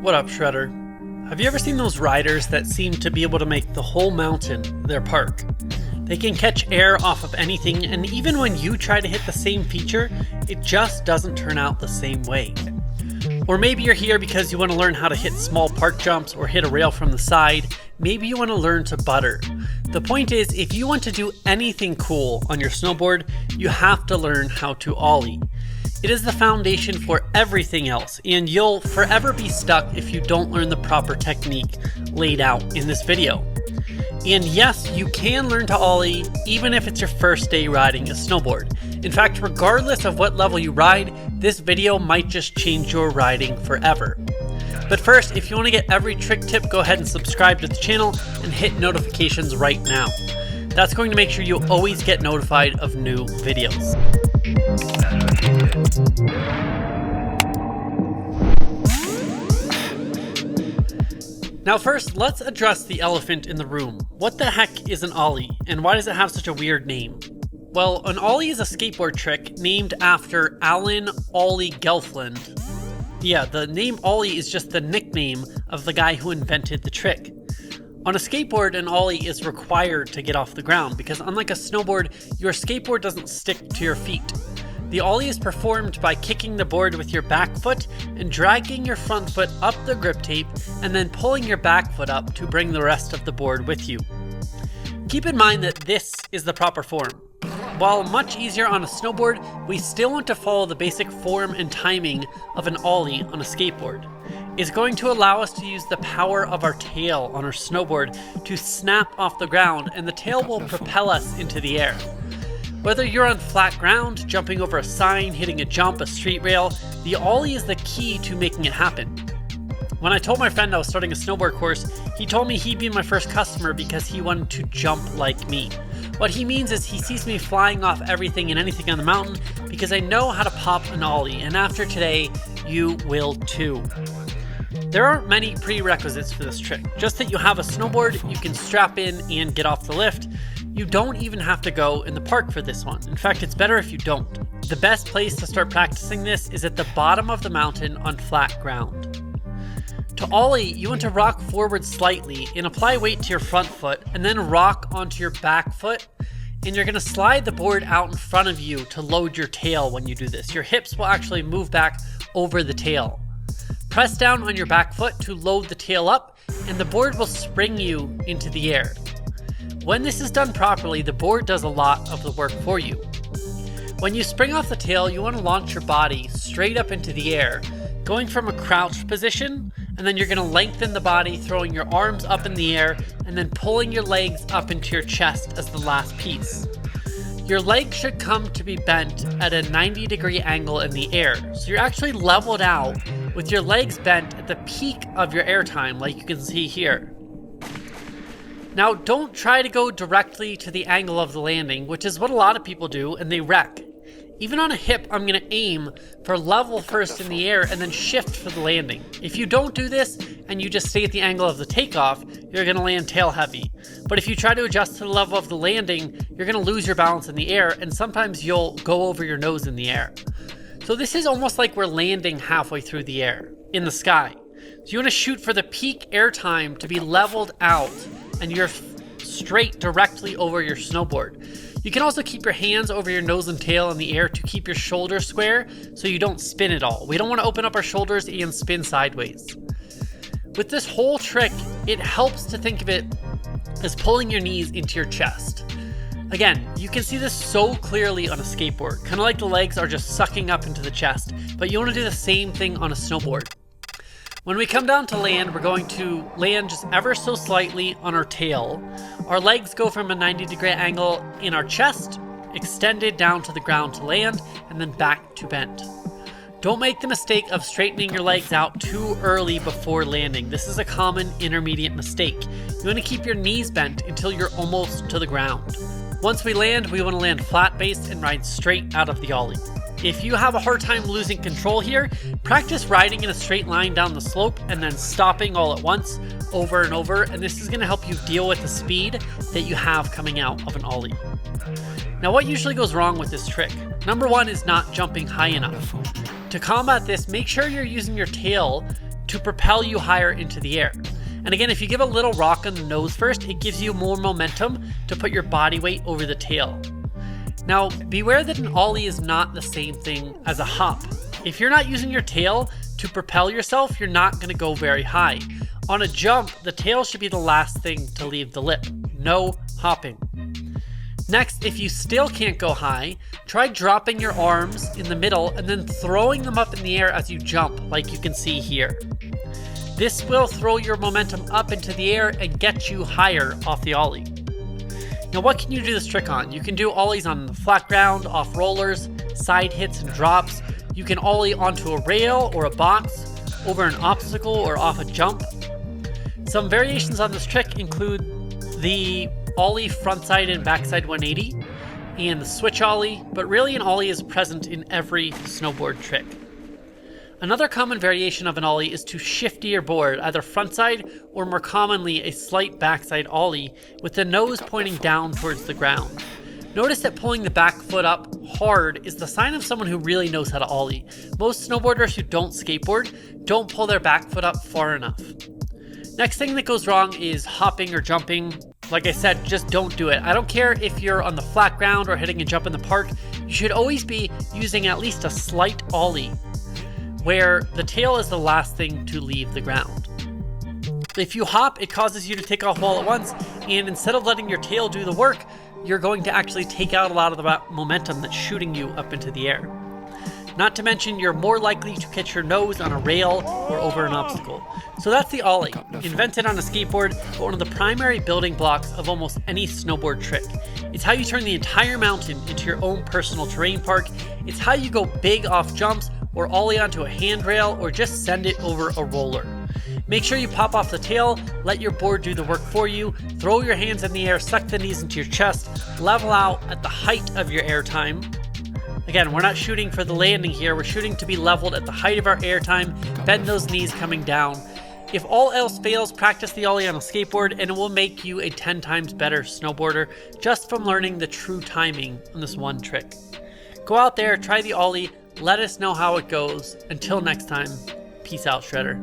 What up, Shredder? Have you ever seen those riders that seem to be able to make the whole mountain their park? They can catch air off of anything, and even when you try to hit the same feature, it just doesn't turn out the same way. Or maybe you're here because you want to learn how to hit small park jumps or hit a rail from the side. Maybe you want to learn to butter. The point is, if you want to do anything cool on your snowboard, you have to learn how to ollie. It is the foundation for everything else, and you'll forever be stuck if you don't learn the proper technique laid out in this video. And yes, you can learn to ollie even if it's your first day riding a snowboard. In fact, regardless of what level you ride, this video might just change your riding forever. But first, if you want to get every trick tip, go ahead and subscribe to the channel and hit notifications right now. That's going to make sure you always get notified of new videos. Now first, let's address the elephant in the room. What the heck is an ollie, and why does it have such a weird name? Well, an ollie is a skateboard trick named after Alan Ollie Gelfland. Yeah, the name Ollie is just the nickname of the guy who invented the trick. On a skateboard, an ollie is required to get off the ground because unlike a snowboard, your skateboard doesn't stick to your feet. The ollie is performed by kicking the board with your back foot and dragging your front foot up the grip tape and then pulling your back foot up to bring the rest of the board with you. Keep in mind that this is the proper form. While much easier on a snowboard, we still want to follow the basic form and timing of an ollie on a skateboard. It's going to allow us to use the power of our tail on our snowboard to snap off the ground, and the tail will propel us into the air. Whether you're on flat ground, jumping over a sign, hitting a jump, a street rail, the ollie is the key to making it happen. When I told my friend I was starting a snowboard course, he told me he'd be my first customer because he wanted to jump like me. What he means is he sees me flying off everything and anything on the mountain because I know how to pop an ollie, and after today, you will too. There aren't many prerequisites for this trick, just that you have a snowboard, you can strap in and get off the lift. You don't even have to go in the park for this one. In fact, it's better if you don't. The best place to start practicing this is at the bottom of the mountain on flat ground. To ollie, you want to rock forward slightly and apply weight to your front foot and then rock onto your back foot, and you're going to slide the board out in front of you to load your tail when you do this. Your hips will actually move back over the tail. Press down on your back foot to load the tail up, and the board will spring you into the air. When this is done properly, the board does a lot of the work for you. When you spring off the tail, you want to launch your body straight up into the air, going from a crouched position, and then you're going to lengthen the body, throwing your arms up in the air, and then pulling your legs up into your chest as the last piece. Your legs should come to be bent at a 90-degree angle in the air, so you're actually leveled out with your legs bent at the peak of your air time, like you can see here. Now, don't try to go directly to the angle of the landing, which is what a lot of people do, and they wreck. Even on a hip, I'm going to aim for level first in the air and then shift for the landing. If you don't do this and you just stay at the angle of the takeoff, you're going to land tail heavy. But if you try to adjust to the level of the landing, you're going to lose your balance in the air, and sometimes you'll go over your nose in the air. So this is almost like we're landing halfway through the air, in the sky. So you want to shoot for the peak air time to be leveled out, and you're straight directly over your snowboard. You can also keep your hands over your nose and tail in the air to keep your shoulders square so you don't spin at all. We don't want to open up our shoulders and spin sideways. With this whole trick, it helps to think of it as pulling your knees into your chest. Again, you can see this so clearly on a skateboard, kind of like the legs are just sucking up into the chest, but you want to do the same thing on a snowboard. When we come down to land, we're going to land just ever so slightly on our tail. Our legs go from a 90-degree angle in our chest, extended down to the ground to land, and then back to bent. Don't make the mistake of straightening your legs out too early before landing. This is a common intermediate mistake. You want to keep your knees bent until you're almost to the ground. Once we land, we want to land flat-based and ride straight out of the ollie. If you have a hard time losing control here, practice riding in a straight line down the slope and then stopping all at once, over and over, and this is going to help you deal with the speed that you have coming out of an ollie. Now, what usually goes wrong with this trick? Number one is not jumping high enough. To combat this, make sure you're using your tail to propel you higher into the air. And again, if you give a little rock on the nose first, it gives you more momentum to put your body weight over the tail. Now, beware that an ollie is not the same thing as a hop. If you're not using your tail to propel yourself, you're not going to go very high. On a jump, the tail should be the last thing to leave the lip. No hopping. Next, if you still can't go high, try dropping your arms in the middle and then throwing them up in the air as you jump, like you can see here. This will throw your momentum up into the air and get you higher off the ollie. Now, what can you do this trick on? You can do ollies on the flat ground, off rollers, side hits and drops. You can ollie onto a rail or a box, over an obstacle or off a jump. Some variations on this trick include the ollie frontside and backside 180 and the switch ollie, but really an ollie is present in every snowboard trick. Another common variation of an ollie is to shift your board, either frontside or more commonly a slight backside ollie with the nose pointing down towards the ground. Notice that pulling the back foot up hard is the sign of someone who really knows how to ollie. Most snowboarders who don't skateboard don't pull their back foot up far enough. Next thing that goes wrong is hopping or jumping. Like I said, just don't do it. I don't care if you're on the flat ground or hitting a jump in the park. You should always be using at least a slight ollie, where the tail is the last thing to leave the ground. If you hop, it causes you to take off all at once, and instead of letting your tail do the work, you're going to actually take out a lot of the momentum that's shooting you up into the air. Not to mention, you're more likely to catch your nose on a rail or over an obstacle. So that's the ollie, invented on a skateboard, but one of the primary building blocks of almost any snowboard trick. It's how you turn the entire mountain into your own personal terrain park. It's how you go big off jumps, or ollie onto a handrail, or just send it over a roller. Make sure you pop off the tail, let your board do the work for you, throw your hands in the air, suck the knees into your chest, level out at the height of your air time. Again, we're not shooting for the landing here, we're shooting to be leveled at the height of our air time, bend those knees coming down. If all else fails, practice the ollie on a skateboard and it will make you a 10 times better snowboarder just from learning the true timing on this one trick. Go out there, try the ollie, let us know how it goes. Until next time, peace out, Shredder.